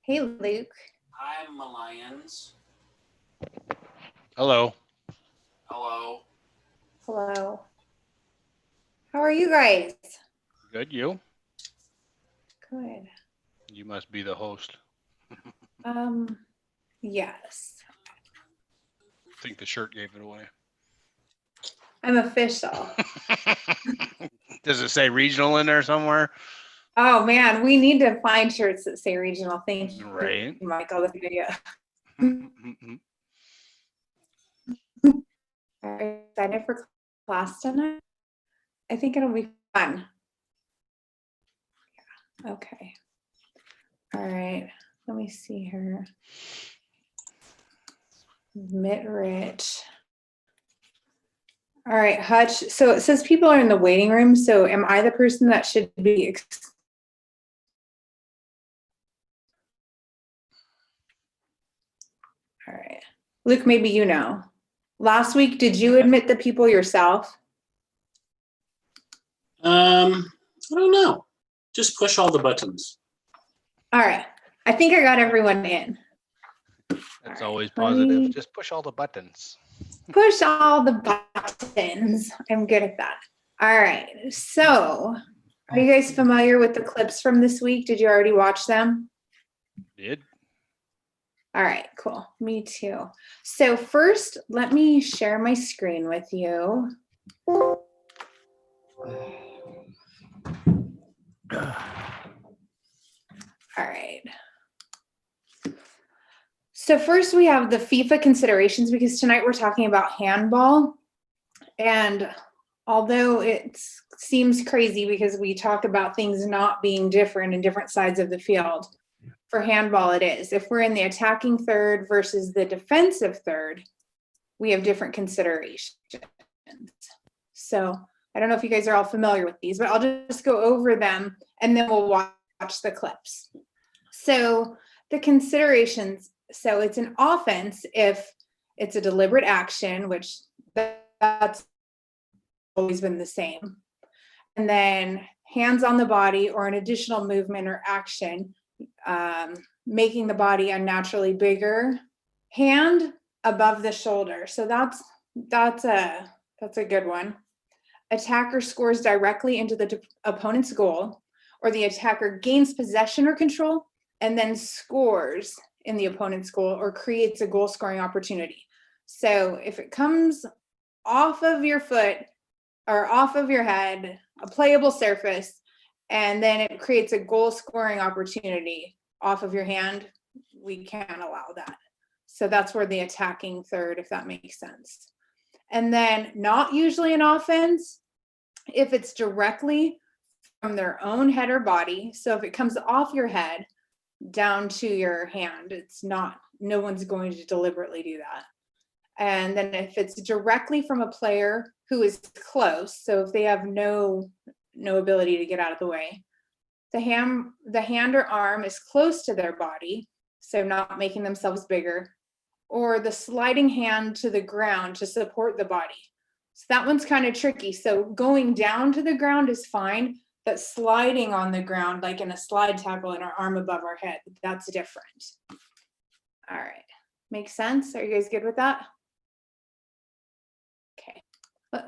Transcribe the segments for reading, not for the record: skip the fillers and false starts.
Hey, Luke. Hi, Lions. Hello. Hello. Hello. How are you guys? Good, you? Good. You must be the host. Yes. I think the shirt gave it away. I'm official. Does it say regional in there somewhere? Oh man, we need to find shirts that say regional. Thank you, Right. Michael. That's a good idea. Are you excited for class tonight? I think it'll be fun. Yeah. Okay. All right. Let me see here. Rich. All right, Hutch. So it says people are in the waiting room. So am I the person that should be? All right. Luke, maybe you know. Last week, did you admit the people yourself? I don't know. Just push all the buttons. All right. I think I got everyone in. That's All right, always positive. Just push all the buttons. Push all the buttons. I'm good at that. All right. So, are you guys familiar with the clips from this week? Did you already watch them? Did? All right, cool. Me too. So first, let me share my screen with you. All right. So first we have the FIFA considerations because tonight we're talking about handball. And although it seems crazy because we talk about things not being different in different sides of the field, for handball it is. If we're in the attacking third versus the defensive third, we have different considerations. So I don't know if you guys are all familiar with these, but I'll just go over them and then we'll watch the clips. So the considerations, so it's an offense if it's a deliberate action, which that's always been the same. And then hands on the body or an additional movement or action, making the body unnaturally bigger. Hand above the shoulder. So that's a good one. Attacker scores directly into the opponent's goal, or the attacker gains possession or control and then scores in the opponent's goal or creates a goal scoring opportunity. So if it comes off of your foot or off of your head, a playable surface, and then it creates a goal scoring opportunity off of your hand, we can't allow that. So that's where the attacking third, if that makes sense. And then not usually an offense if it's directly from their own head or body. So if it comes off your head down to your hand, it's not, no one's going to deliberately do that. And then if it's directly from a player who is close, so if they have no ability to get out of the way, the hand or arm is close to their body, so not making themselves bigger, or the sliding hand to the ground to support the body. So that one's kind of tricky. So going down to the ground is fine, but sliding on the ground, like in a slide tackle and our arm above our head, that's different. All right, makes sense? Are you guys good with that? Okay,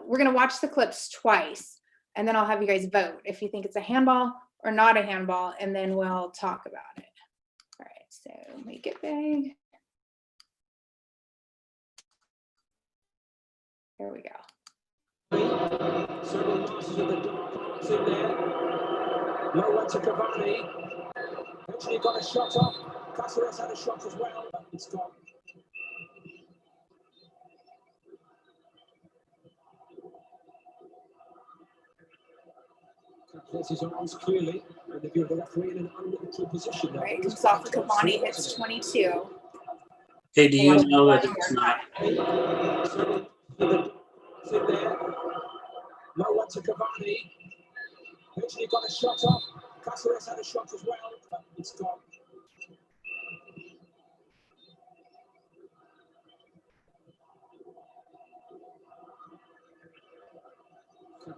we're gonna watch the clips twice, and then I'll have you guys vote if you think it's a handball or not a handball, and then we'll talk about it. All right, so make it big. Here we go. Several passes of the dark arms in there. Low one to Cavani. Eventually got a shot off. Caceres had a shot as well, but it's gone. Places his arms clearly, and if you're the referee in an unnatural position. Right, comes off of Cavani, hits 22. Hey, do you know that it's not? Several in there. Low one to Cavani. Eventually got a shot off. Caceres had a shot as well, but it's gone.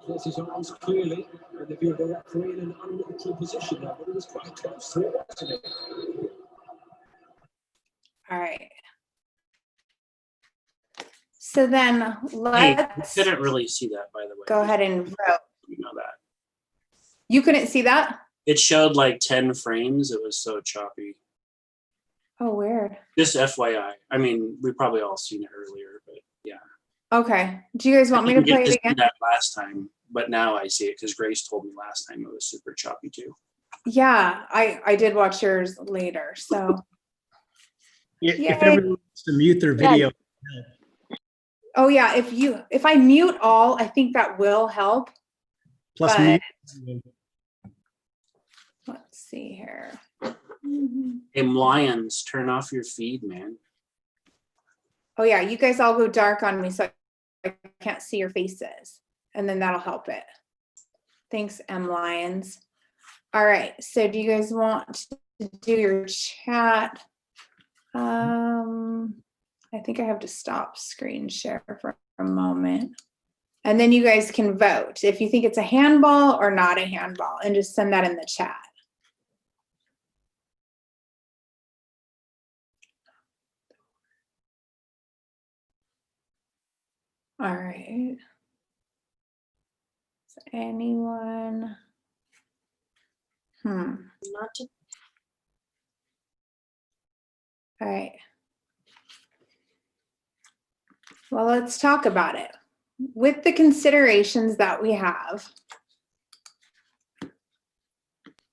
Places his arms clearly, and if you're the referee in an unnatural position now, but it was quite close to it, wasn't it? All right. So then Hey, you let's couldn't really see that, by the way. go ahead and vote. You know that. You couldn't see that? It showed like 10 frames. It was so choppy. Oh, weird. Just FYI. I mean, we probably all seen it earlier, but yeah. Okay. Do you guys want me to play it See again? that last time, but now I see it because Grace told me last time it was super choppy too. Yeah, I did watch yours later. So If Yay. everyone wants to mute their video, oh yeah, if I mute all, I think that will help. plus But mute. let's see here. Hey, Lions, turn off your feed, man. Oh yeah, you guys all go dark on me so I can't see your faces. And then that'll help it. Thanks, M Lions. All right, so do you guys want to do your chat? I think I have to stop screen share for a moment. And then you guys can vote if you think it's a handball or not a handball, and just send that in the chat. All right. Is anyone? Not to All right. Well, let's talk about it. With the considerations that we have,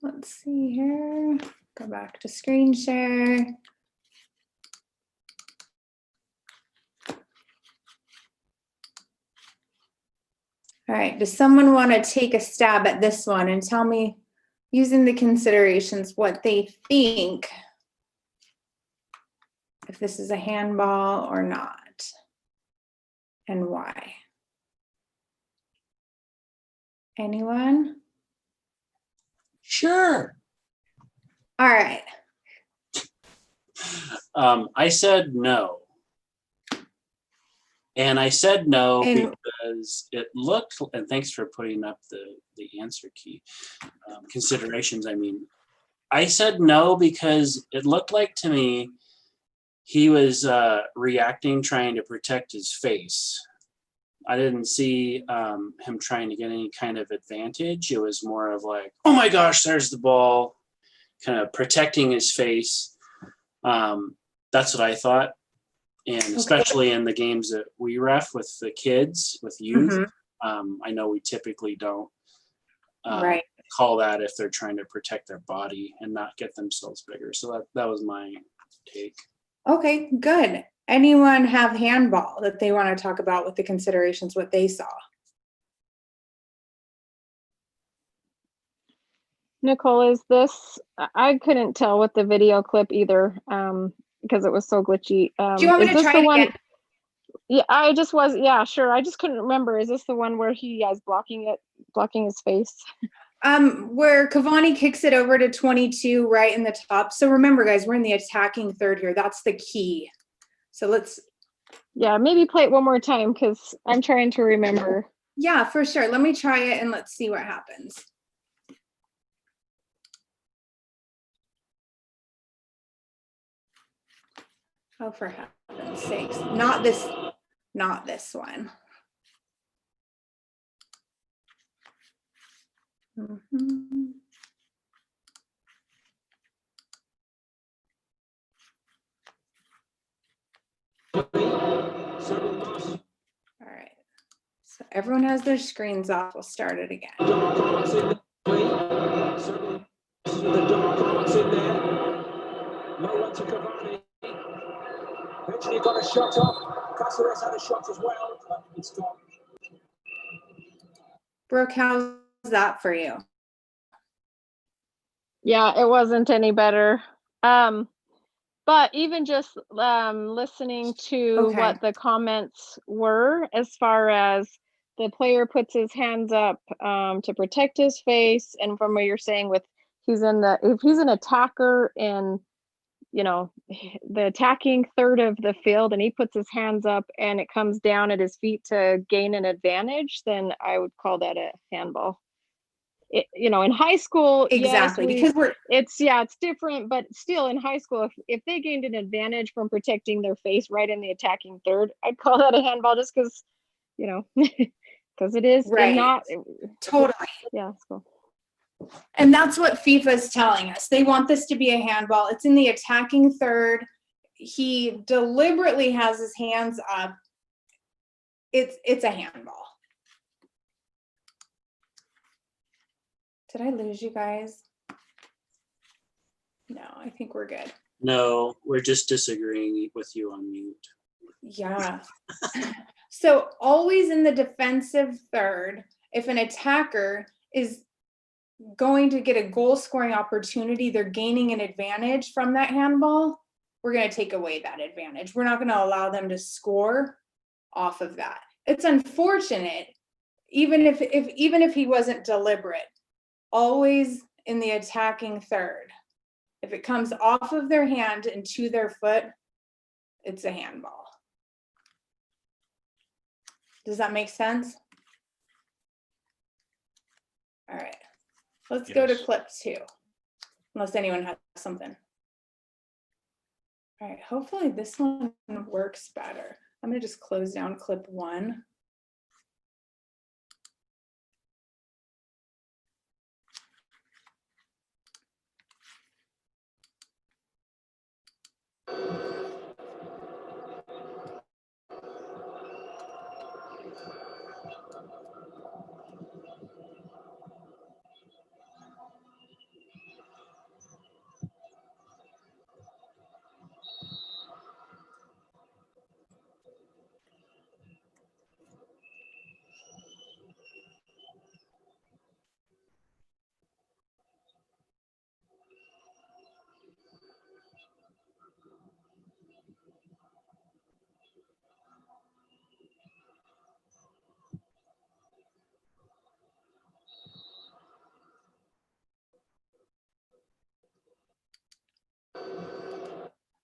let's see here. Go back to screen share. All right, does someone want to take a stab at this one and tell me, using the considerations, what they think, if this is a handball or not, and why? Anyone? Sure. All right. I said no. And I said no And- because it looked, and thanks for putting up the answer key, considerations, I mean. I said no because it looked like to me he was reacting, trying to protect his face. I didn't see him trying to get any kind of advantage. It was more of like, oh my gosh, there's the ball, kind of protecting his face. That's what I thought. And especially in the games that we ref with the kids, with youth, I know we typically don't Right. call that if they're trying to protect their body and not get themselves bigger. So that was my take. Okay, good. Anyone have handball that they want to talk about with the considerations, what they saw? Nicole, is this, I couldn't tell with the video clip either, because it was so glitchy. Do you want me is to this try the it one? again? Yeah, I just was, yeah, sure. I just couldn't remember. Is this the one where he is blocking his face? Where Cavani kicks it over to 22 right in the top. So remember, guys, we're in the attacking third here. That's the key. So let's. Yeah, maybe play it one more time because I'm trying to remember. Yeah, for sure. Let me try it and let's see what happens. Oh, for heaven's sakes. Not this one. Mhm. All right. So everyone has their screens off. We'll start it again. The dark arts in there. No one to Cavani. Eventually got a shot off. Caceres had a shot as well, but it's gone. Brooke, how's that for you? Yeah, it wasn't any better. But even just listening to Okay. what the comments were, as far as the player puts his hands up to protect his face, and from what you're saying with if he's an attacker in, you know, the attacking third of the field, and he puts his hands up and it comes down at his feet to gain an advantage, then I would call that a handball. in high school, Exactly, yes, because it's different, but still in high school, if they gained an advantage from protecting their face right in the attacking third, I'd call that a handball just because, because it is Right. not, totally. yeah, it's cool. And that's what FIFA is telling us. They want this to be a handball. It's in the attacking third. He deliberately has his hands up. It's a handball. Did I lose you guys? No, I think we're good. No, we're just disagreeing with you on mute. Yeah. So always in the defensive third, if an attacker is going to get a goal scoring opportunity, they're gaining an advantage from that handball, we're going to take away that advantage. We're not going to allow them to score off of that. It's unfortunate, even if he wasn't deliberate, always in the attacking third. If it comes off of their hand and to their foot, it's a handball. Does that make sense? All right, let's go to Yes. clip 2, unless anyone has something. All right, hopefully this one works better. I'm gonna just close down clip 1.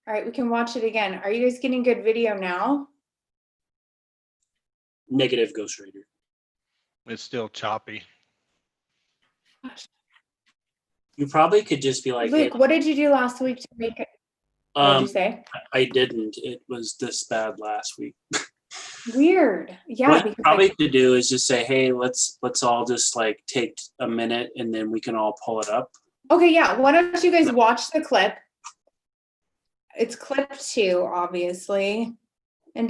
All right, we can watch it again. Are you guys getting good video now? Negative, Ghost Raider. It's still choppy. You probably could just be like, Luke, hey, what did you do last week to make it? What did you say? I didn't. It was this bad last week. Weird. Yeah, What you because probably could do is just say, hey, let's all just like take a minute and then we can all pull it up. okay, yeah. Why don't you guys watch the clip? It's clip 2, obviously, and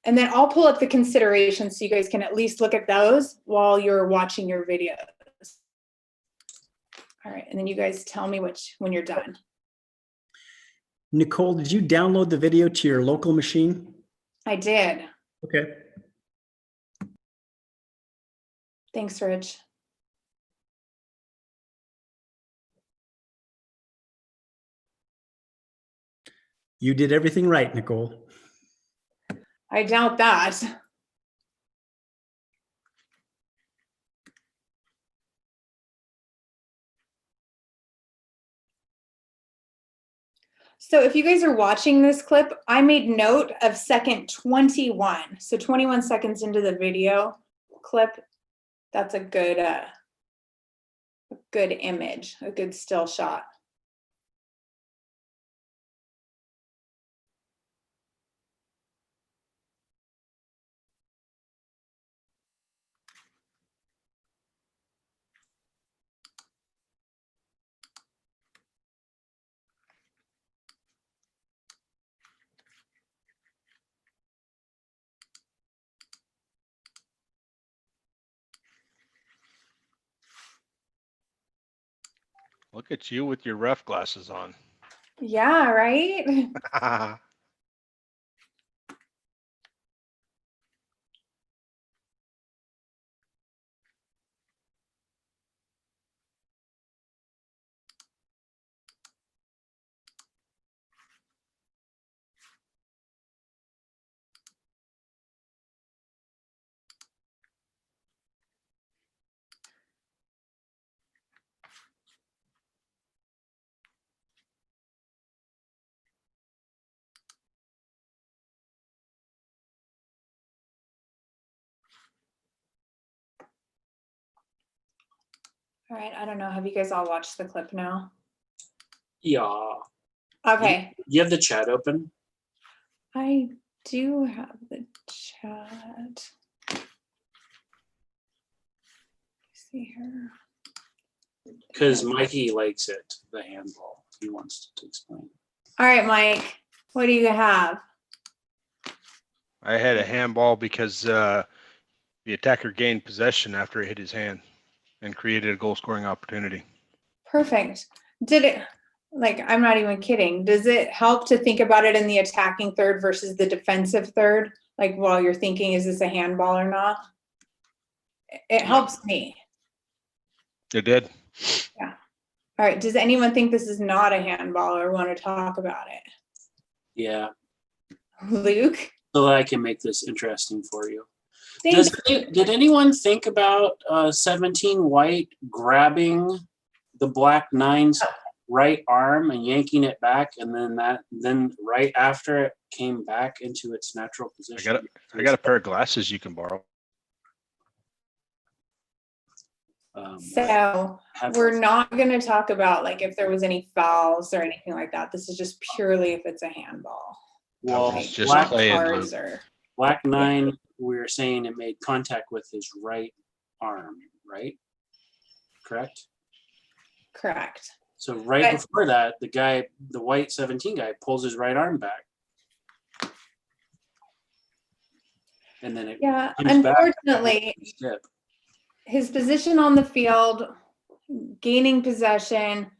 then I'll pull up the considerations so you guys can at least look at those while you're watching your videos. All right, and then you guys tell me when you're done. Nicole, did you download the video to your local machine? I did. Okay. Thanks, Rich. You did everything right, Nicole. I doubt that. So if you guys are watching this clip, I made note of second 21. So 21 seconds into the video clip, that's a good image, a good still shot. Look at you with your ref glasses on. Yeah, right? All right, I don't know. Have you guys all watched the clip now? Yeah. Okay, You have the chat open? I do have the chat. See here. Because Mikey likes it, the handball. He wants to explain. All right, Mike, what do you have? I had a handball because the attacker gained possession after it hit his hand and created a goal scoring opportunity. Perfect. Did it, like, I'm not even kidding. Does it help to think about it in the attacking third versus the defensive third? Like while you're thinking, is this a handball or not? It helps me. It did. All right, does anyone think this is not a handball or want to talk about it? Yeah. Luke? So that I can make this interesting for you. Thanks. Did anyone think about 17 white grabbing the black 9's right arm and yanking it back, and then right after it came back into its natural position? I got a pair of glasses you can borrow. So we're not going to talk about like if there was any fouls or anything like that. This is just purely if it's a handball. Well, Like just black playing, cards Luke. or black 9, we're saying it made contact with his right arm, right? Correct? correct. So right before that, the white 17 guy pulls his right arm back. And then it Yeah, comes back unfortunately, step. his position on the field, gaining possession,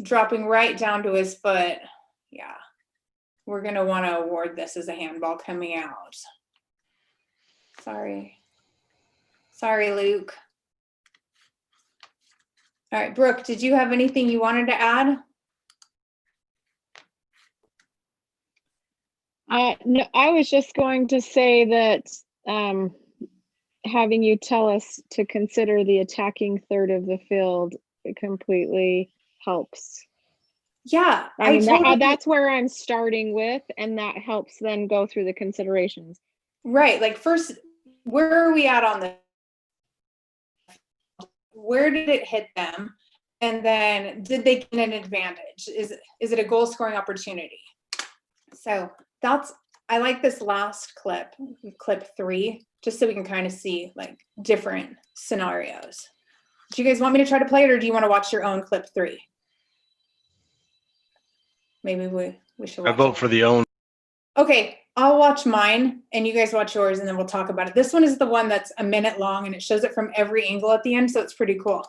dropping right down to his foot. Yeah, we're going to want to award this as a handball coming out. Sorry, Luke. All right, Brooke, did you have anything you wanted to add? No, I was just going to say that having you tell us to consider the attacking third of the field, it completely helps. Yeah, I mean, totally, that's where I'm starting with, and that helps then go through the considerations. right. Like first, where are we at on the, where did it hit them? And then did they gain an advantage? Is it a goal scoring opportunity? So I like this last clip 3, just so we can kind of see like different scenarios. Do you guys want me to try to play it, or do you want to watch your own clip 3? Maybe we should watch I vote for the own. Okay, I'll watch mine and you guys watch yours, and then we'll talk about it. This one is the one that's a minute long and it shows it from every angle at the end, so it's pretty cool.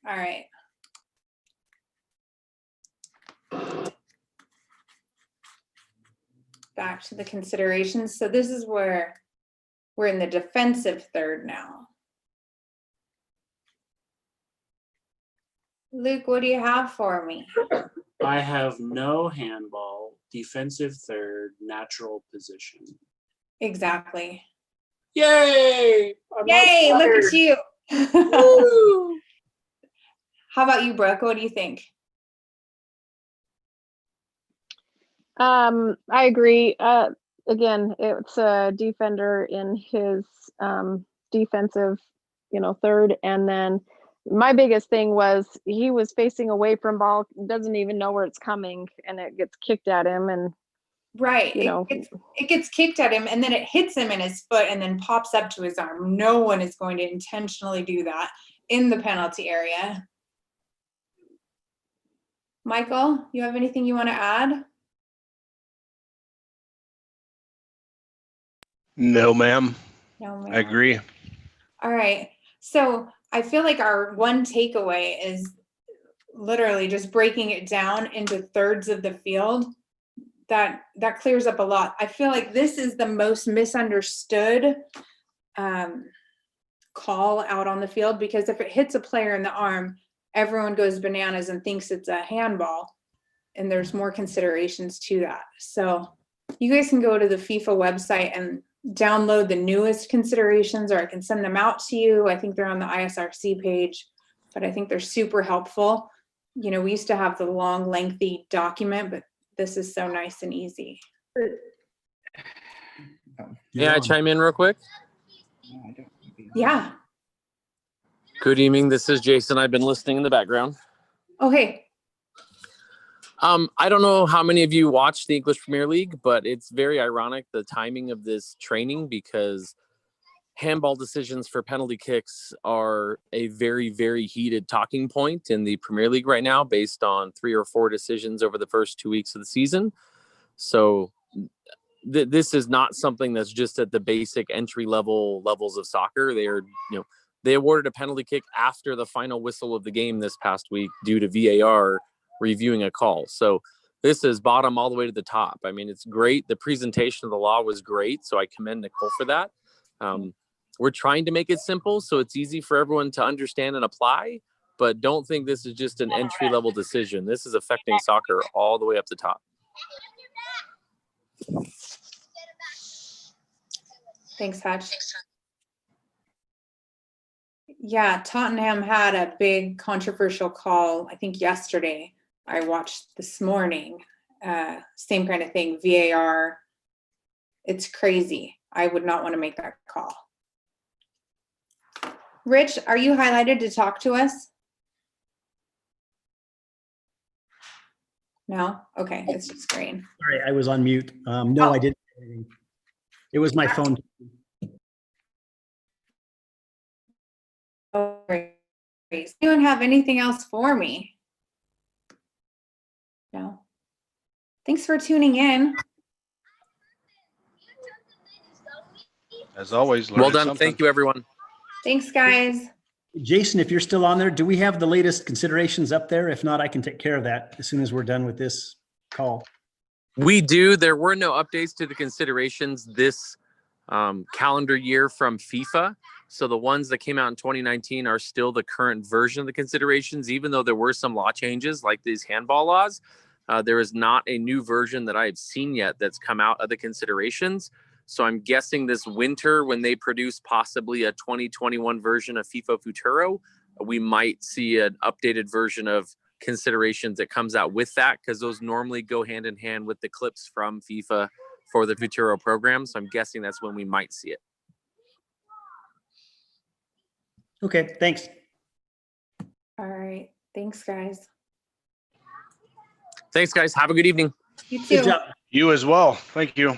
All right. Back to the considerations. So this is where we're in the defensive third now. Luke, what do you have for me? I have no handball, defensive third, natural position. Exactly. Yay! Yay, look at you. Woo! How about you, Brooke? What do you think? I agree. Again, it's a defender in his defensive, third. And then my biggest thing was he was facing away from ball, doesn't even know where it's coming, and it gets kicked at him. And Right. It gets kicked at him and then it hits him in his foot and then pops up to his arm. No one is going to intentionally do that. in the penalty area. Michael, you have anything you want to add? No, ma'am. No, ma'am. I agree. All right. So I feel like our one takeaway is literally just breaking it down into thirds of the field. That clears up a lot. I feel like this is the most misunderstood call out on the field, because if it hits a player in the arm, everyone goes bananas and thinks it's a handball, and there's more considerations to that. So you guys can go to the FIFA website and download the newest considerations, or I can send them out to you. I think they're on the ISRC page, but I think they're super helpful. You know, we used to have the long, lengthy document, but this is so nice and easy. May I chime in real quick? Yeah. Good evening. This is Jason. I've been listening in the background. Okay. I don't know how many of you watch the English Premier League, but it's very ironic, the timing of this training, because handball decisions for penalty kicks are a very, very heated talking point in the Premier League right now, based on 3 or 4 decisions over the first 2 weeks of the season. So this is not something that's just at the basic entry levels of soccer. They awarded a penalty kick after the final whistle of the game this past week due to VAR reviewing a call. So this is bottom all the way to the top. I mean, it's great. The presentation of the law was great, so I commend Nicole for that. We're trying to make it simple so it's easy for everyone to understand and apply, but don't think this is just an entry-level decision. This is affecting soccer all the way up the top. Thanks, Hutch. Yeah, Tottenham had a big controversial call, I think yesterday. I watched this morning. Same kind of thing, VAR. It's crazy. I would not want to make that call. Rich, are you highlighted to talk to us? No? Okay, it's just green. Sorry, I was on mute. No, Oh. I didn't. It was my phone. Oh, great. Does anyone have anything else for me? No. Thanks for tuning in. As always, Well learning done. something. Thank you, everyone. Thanks, guys. Jason, if you're still on there, do we have the latest considerations up there? If not, I can take care of that as soon as we're done with this call. We do. There were no updates to the considerations this calendar year from FIFA. So the ones that came out in 2019 are still the current version of the considerations, even though there were some law changes like these handball laws. There is not a new version that I have seen yet that's come out of the considerations. So I'm guessing this winter, when they produce possibly a 2021 version of FIFA Futuro, we might see an updated version of considerations that comes out with that, because those normally go hand in hand with the clips from FIFA for the Futuro program. So I'm guessing that's when we might see it. Okay, thanks. All right. Thanks, guys. Thanks, guys. Have a good evening. You too. Good job. You as well. Thank you.